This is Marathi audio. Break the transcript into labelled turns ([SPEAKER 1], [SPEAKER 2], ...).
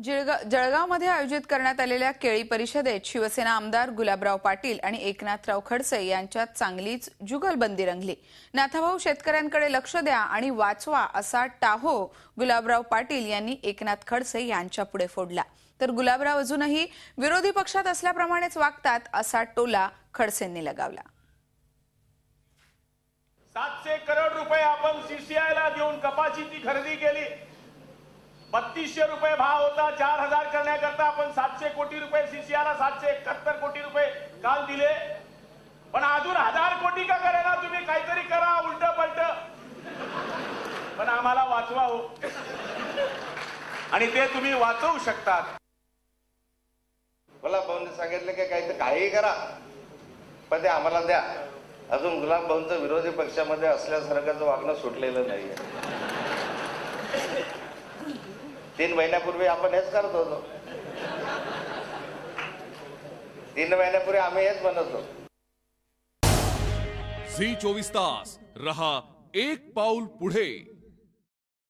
[SPEAKER 1] जळगावमध्ये आयोजित करण्यात आलेल्या केळी परिषदेत शिवसेना आमदार गुलाबराव पाटील आणि एकनाथराव खडसे यांच्यात चांगलीच जुगलबंदी रंगली। नाथाभाऊ शेतकऱ्यांकडे लक्ष द्या आणि वाचवा असा टाहो गुलाबराव पाटील यांनी एकनाथ खडसे यांच्यापुढे फोडला, तर गुलाबराव अजूनही विरोधी पक्षात असल्याप्रमाणेच वागतात असा टोला खडसेंनी लगावला।
[SPEAKER 2] 700 करोड रुपये आपण सीसीआयला देऊन कपाशीची खरेदी केली। 3200 रुपये भाव होता, 4000 करण्याकरता आपण 700 कोटी रुपये सीसीआयला 771 कोटी रुपये काल दिले। पण अजून 1000 कोटी का करेना तुम्ही? काहीतरी करा उलट पलट, पण आम्हाला वाचवा हो, आणि ते तुम्ही वाचवू शकतात।
[SPEAKER 3] गुलाब भाऊंनी सांगितलं की काही करा, पण ते आम्हाला द्या। अजून गुलाब भाऊंचं विरोधी पक्षामध्ये असल्यासारखं वागणं सुटलेलं नाहीये। 3 महिन्यापूर्वी आपण हेच करत होतो, 3 महिन्यापूर्वी आम्ही हेच म्हणत होतो।
[SPEAKER 4] झी 24 तास रहा एक पाऊल पुढे।